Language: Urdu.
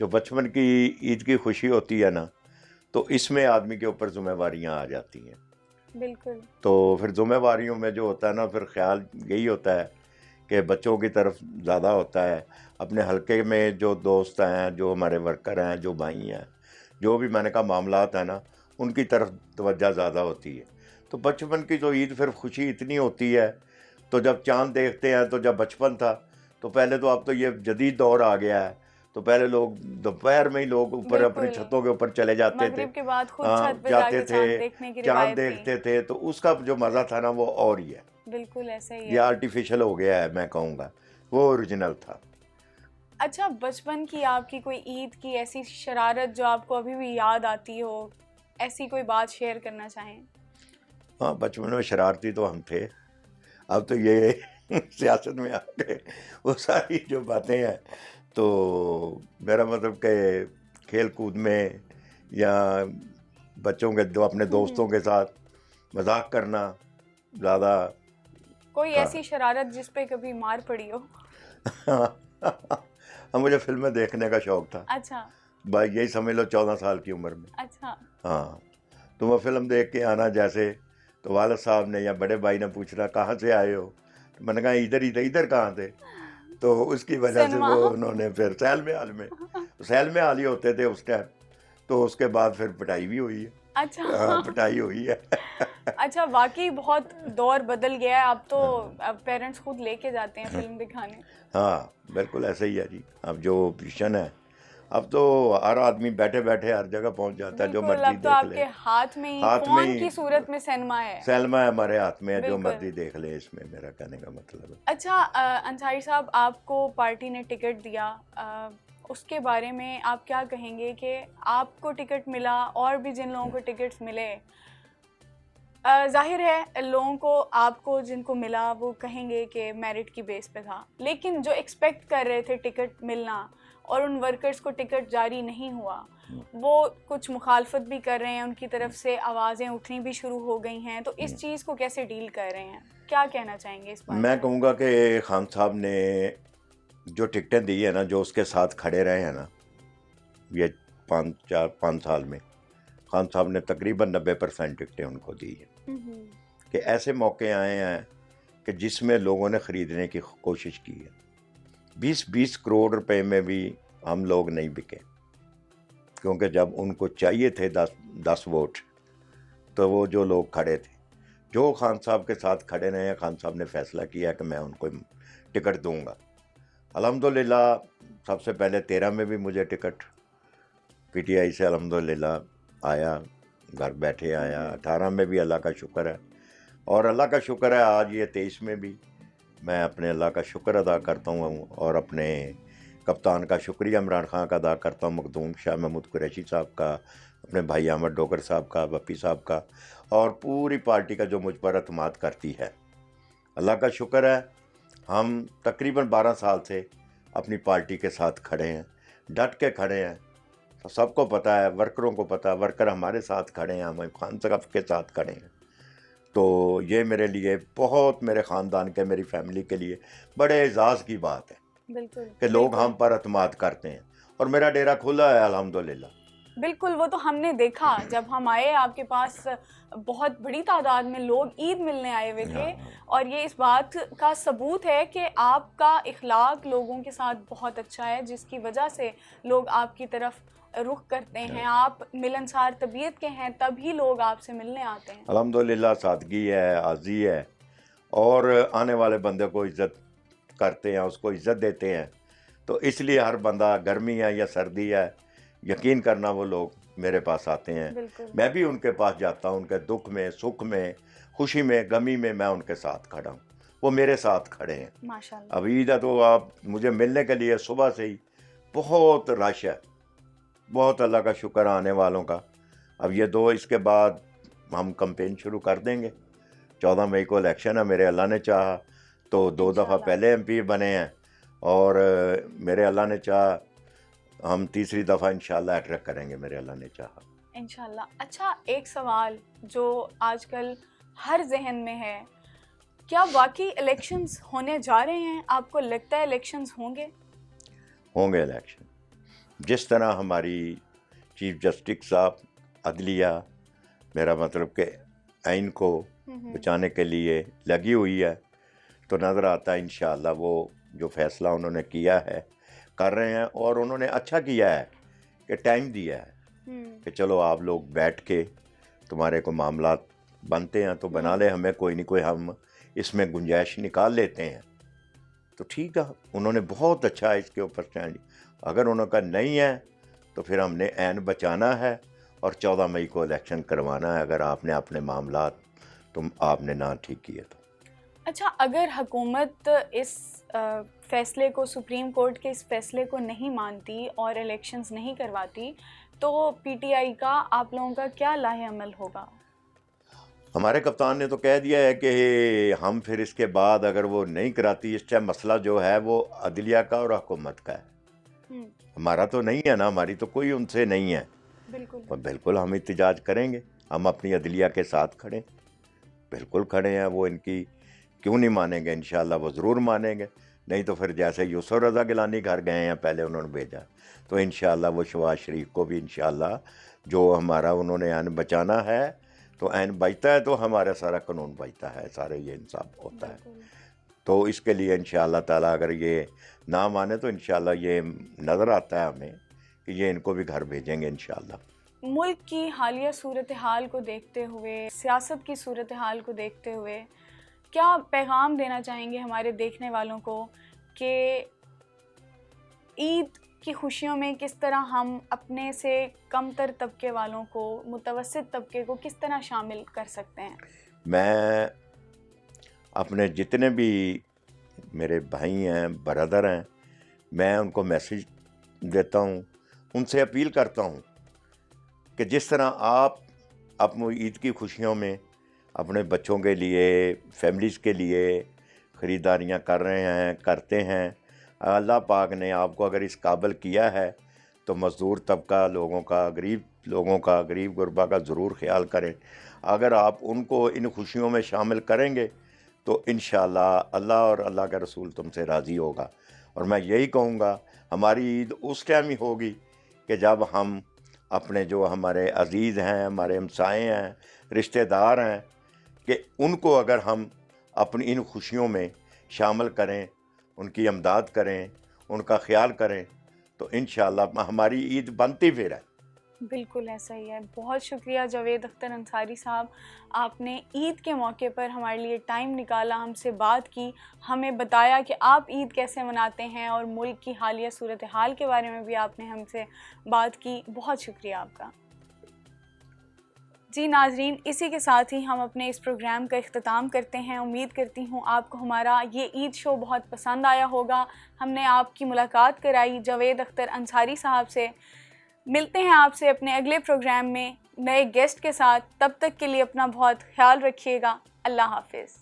جو بچپن کی عید کی خوشی ہوتی ہے نا، تو اس میں آدمی کے اوپر ذمہ داریاں آ جاتی ہیں. بالکل. تو پھر ذمہ داریوں میں جو ہوتا ہے نا، پھر خیال یہی ہوتا ہے کہ بچوں کی طرف زیادہ ہوتا ہے. اپنے حلقے میں جو دوست ہیں، جو ہمارے ورکر ہیں، جو بھائی ہیں، جو بھی میں نے کہا معاملات ہیں نا، ان کی طرف توجہ زیادہ ہوتی ہے. تو بچپن کی تو عید پھر خوشی اتنی ہوتی ہے. تو جب چاند دیکھتے ہیں، تو جب بچپن تھا تو پہلے تو اب تو یہ جدید دور آ گیا ہے، تو پہلے لوگ دوپہر میں ہی لوگ اوپر اپنی بالکل. چھتوں کے اوپر چلے جاتے تھے، مغرب کے بعد خود چھت پہ جا جاتے کے تھے، چاند دیکھنے کی چاند روایت تھی. دیکھتے تھے. تو اس کا جو مزہ تھا نا وہ اور ہی ہے. بالکل ایسا ہی یہ ہے. آرٹیفیشل ہو گیا ہے، میں کہوں گا وہ اوریجنل تھا. اچھا، بچپن کی آپ کی کوئی عید کی ایسی شرارت جو آپ کو ابھی بھی یاد آتی ہو، ایسی کوئی بات شیئر کرنا چاہیں؟ ہاں، بچپن میں شرارتی تو ہم تھے. اب تو یہ سیاست میں آ کے وہ ساری جو باتیں ہیں، تو میرا مطلب کہ کھیل کود میں یا بچوں کے اپنے دوستوں کے ساتھ مذاق کرنا زیادہ کوئی تھا. ایسی شرارت جس پہ کبھی مار پڑی ہو؟ مجھے فلمیں دیکھنے کا شوق تھا. اچھا. بھائی یہی سمجھ لو 14 سال کی عمر میں. اچھا. ہاں، تو میں فلم دیکھ کے آنا جیسے، تو والد صاحب نے یا بڑے بھائی نے پوچھنا کہاں سے آئے ہو، تو میں نے کہا ادھر ہی تھے. ادھر کہاں تھے؟ تو اس کی وجہ سے سنیما. وہ انہوں نے پھر سیل میں حال ہی ہوتے تھے اس ٹائم. تو اس کے بعد پھر پٹائی بھی ہوئی ہے. اچھا. پٹائی ہوئی ہے. اچھا، واقعی بہت دور بدل گیا ہے. اب تو پیرنٹس خود لے کے جاتے ہیں فلم دکھانے. ہاں بالکل ایسا ہی ہے جی. اب جو پوزیشن ہے، اب تو ہر آدمی بیٹھے بیٹھے ہر جگہ پہنچ جاتا ہے، جو بالکل. مرضی اب تو دیکھ آپ لے. کے ہاتھ میں ہی ہاتھ میں فون ہی کی صورت میں سینما ہے. سینما ہے ہمارے ہاتھ میں ہے، جو بالکل. مرضی دیکھ لے. اس میں میرا کہنے کا مطلب ہے. اچھا، انصاری صاحب، آپ کو پارٹی نے ٹکٹ دیا، اس کے بارے میں آپ کیا کہیں گے کہ آپ کو ٹکٹ ملا اور بھی جن لوگوں کو ٹکٹس ملے، ظاہر ہے لوگوں کو، آپ کو جن کو ملا وہ کہیں گے کہ میرٹ کی بیس پہ تھا، لیکن جو ایکسپیکٹ کر رہے تھے ٹکٹ ملنا اور ان ورکرز کو ٹکٹ جاری نہیں ہوا، وہ کچھ مخالفت بھی کر رہے ہیں، ان کی طرف سے آوازیں اٹھنی بھی شروع ہو گئی ہیں. تو اس چیز کو کیسے ڈیل کر رہے ہیں؟ کیا کہنا چاہیں گے اس بارے میں کہوں گا کہ خان صاحب نے جو ٹکٹیں دی ہیں نا، جو اس کے ساتھ کھڑے رہے ہیں نا، یہ 5 سال میں خان صاحب نے تقریباً 90% ٹکٹیں ان کو دی ہیں. کہ ایسے موقع آئے ہیں کہ جس میں لوگوں نے خریدنے کی کوشش کی ہے. 20 کروڑ روپے میں بھی ہم لوگ نہیں بکے، کیونکہ جب ان کو چاہیے تھے 10 ووٹ، تو وہ جو لوگ کھڑے تھے، جو خان صاحب کے ساتھ کھڑے رہے ہیں، خان صاحب نے فیصلہ کیا کہ میں ان کو ٹکٹ دوں گا. الحمدللہ سب سے پہلے 13 میں بھی مجھے ٹکٹ پی ٹی آئی سے الحمدللہ آیا، گھر بیٹھے آیا. 18 میں بھی اللہ کا شکر ہے، اور اللہ کا شکر ہے آج یہ 23 میں بھی میں اپنے اللہ کا شکر ادا کرتا ہوں، اور اپنے کپتان کا شکریہ عمران خان کا ادا کرتا ہوں، مخدوم شاہ محمود قریشی صاحب کا، اپنے بھائی احمد ڈوگر صاحب کا، بپی صاحب کا، اور پوری پارٹی کا جو مجھ پر اعتماد کرتی ہے. اللہ کا شکر ہے ہم تقریباً 12 سال سے اپنی پارٹی کے ساتھ کھڑے ہیں، ڈٹ کے کھڑے ہیں. سب کو پتہ ہے، ورکروں کو پتہ ہے، ورکر ہمارے ساتھ کھڑے ہیں، ہم خان صاحب کے ساتھ کھڑے ہیں. تو یہ میرے لیے بہت، میرے خاندان کے، میری فیملی کے لیے بڑے اعزاز کی بات ہے. بالکل کہ لوگ ہم پر اعتماد کرتے ہیں، اور میرا ڈیرا کھلا ہے الحمدللہ. بالکل. وہ تو ہم نے دیکھا جب ہم آئے آپ کے پاس، بہت بڑی تعداد میں لوگ عید ملنے آئے ہوئے تھے، اور یہ اس بات کا ثبوت ہے کہ آپ کا اخلاق لوگوں کے ساتھ بہت اچھا ہے، جس کی وجہ سے لوگ آپ کی طرف رخ کرتے ہیں. آپ ملنسار طبیعت کے ہیں، تبھی لوگ آپ سے ملنے آتے ہیں. الحمدللہ سادگی ہے، عاجزی ہے، اور آنے والے بندے کو عزت کرتے ہیں، اس کو عزت دیتے ہیں. تو اس لیے ہر بندہ، گرمی ہے یا سردی ہے، یقین کرنا وہ لوگ میرے پاس آتے ہیں. میں بھی ان کے پاس جاتا ہوں، ان کے دکھ میں، سکھ میں، خوشی میں، غمی میں میں ان کے ساتھ کھڑا ہوں، وہ میرے ساتھ کھڑے ہیں. ماشاءاللہ. اب عید ہے تو آپ مجھے ملنے کے لیے صبح سے ہی بہت رش ہے، بہت اللہ کا شکر آنے والوں کا. اب یہ اس کے بعد ہم کمپین شروع کر دیں گے. 14 مئی کو الیکشن ہے، میرے اللہ نے چاہا تو 2 دفعہ پہلے ایم پی بنے ہیں، اور میرے اللہ نے چاہا ہم تیسری دفعہ انشاءاللہ ہیٹرک کریں گے، میرے اللہ نے چاہا انشاءاللہ. اچھا، ایک سوال جو آج کل ہر ذہن میں ہے، کیا واقعی الیکشنز ہونے جا رہے ہیں؟ آپ کو لگتا ہے الیکشنز ہوں گے؟ ہوں گے الیکشن. جس طرح ہماری چیف جسٹس صاحب عدلیہ میرا مطلب کہ آئین کو بچانے کے لیے لگی ہوئی ہے، تو نظر آتا ہے انشاءاللہ وہ جو فیصلہ انہوں نے کیا ہے کر رہے ہیں، اور انہوں نے اچھا کیا ہے کہ ٹائم دیا ہے کہ چلو آپ لوگ بیٹھ کے تمہارے کو معاملات بنتے ہیں تو بنا لے، ہمیں کوئی نہیں کوئی ہم اس میں گنجائش نکال لیتے ہیں. تو ٹھیک ہے، انہوں نے بہت اچھا اس کے اوپر اسٹینڈ. اگر انہوں کا نہیں ہے تو پھر ہم نے عین بچانا ہے اور 14 مئی کو الیکشن کروانا ہے اگر آپ نے اپنے معاملات آپ نے نہ ٹھیک کیے تو. اچھا، اگر حکومت اس فیصلے کو، سپریم کورٹ کے اس فیصلے کو نہیں مانتی اور الیکشنز نہیں کرواتی تو پی ٹی آئی کا، آپ لوگوں کا کیا لاہ عمل ہوگا؟ ہمارے کپتان نے تو کہہ دیا ہے کہ ہم پھر اس کے بعد اگر وہ نہیں کراتی، اس ٹائم مسئلہ جو ہے وہ عدلیہ کا اور حکومت کا ہے، ہمارا تو نہیں ہے نا، ہماری تو کوئی ان سے نہیں ہے. بالکل ہم احتجاج کریں گے، ہم اپنی عدلیہ کے ساتھ کھڑے، بالکل کھڑے ہیں. وہ ان کی کیوں نہیں مانیں گے؟ انشاءاللہ وہ ضرور مانیں گے. نہیں تو پھر جیسے یوسف رضا گیلانی گھر گئے ہیں پہلے انہوں نے بھیجا، تو انشاءاللہ وہ شہباز شریف کو بھی انشاءاللہ جو ہمارا انہوں نے عین بچانا ہے تو عین بچتا ہے، تو ہمارا سارا قانون بچتا ہے، سارے یہ انصاف ہوتا ہے. تو اس کے لیے انشاءاللہ تعالیٰ اگر یہ نہ مانے تو انشاءاللہ یہ نظر آتا ہے ہمیں کہ یہ ان کو بھی گھر بھیجیں گے انشاءاللہ. ملک کی حالیہ صورتحال کو دیکھتے ہوئے، سیاست کی صورتحال کو دیکھتے ہوئے کیا پیغام دینا چاہیں گے ہمارے دیکھنے والوں کو کہ عید کی خوشیوں میں کس طرح ہم اپنے سے کم تر طبقے والوں کو، متوسط طبقے کو کس طرح شامل کر سکتے ہیں؟ میں اپنے جتنے بھی میرے بھائی ہیں، برادر ہیں، میں ان کو میسیج دیتا ہوں، ان سے اپیل کرتا ہوں کہ جس طرح آپ اپنی عید کی خوشیوں میں اپنے بچوں کے لیے، فیملیز کے لیے خریداریاں کر رہے ہیں، کرتے ہیں، اللہ پاک نے آپ کو اگر اس قابل کیا ہے تو مزدور طبقہ لوگوں کا، غریب لوگوں کا، غریب غربا کا ضرور خیال کریں. اگر آپ ان کو ان خوشیوں میں شامل کریں گے تو انشاءاللہ اللہ اور اللہ کا رسول تم سے راضی ہوگا. اور میں یہی کہوں گا ہماری عید اس ٹائم ہی ہوگی کہ جب ہم اپنے جو ہمارے عزیز ہیں، ہمارے ہمسائے ہیں، رشتہ دار ہیں، کہ ان کو اگر ہم اپنی ان خوشیوں میں شامل کریں، ان کی امداد کریں، ان کا خیال کریں تو انشاءاللہ ہماری عید بنتی پھر ہے. بالکل ایسا ہی ہے. بہت شکریہ جاوید اختر انصاری صاحب، آپ نے عید کے موقع پر ہمارے لیے ٹائم نکالا، ہم سے بات کی، ہمیں بتایا کہ آپ عید کیسے مناتے ہیں، اور ملک کی حالیہ صورتحال کے بارے میں بھی آپ نے ہم سے بات کی. بہت شکریہ آپ کا. جی ناظرین، اسی کے ساتھ ہی ہم اپنے اس پروگرام کا اختتام کرتے ہیں. امید کرتی ہوں آپ کو ہمارا یہ عید شو بہت پسند آیا ہوگا. ہم نے آپ کی ملاقات کرائی جاوید اختر انصاری صاحب سے. ملتے ہیں آپ سے اپنے اگلے پروگرام میں نئے گیسٹ کے ساتھ. تب تک کے لیے اپنا بہت خیال رکھیے گا. اللہ حافظ.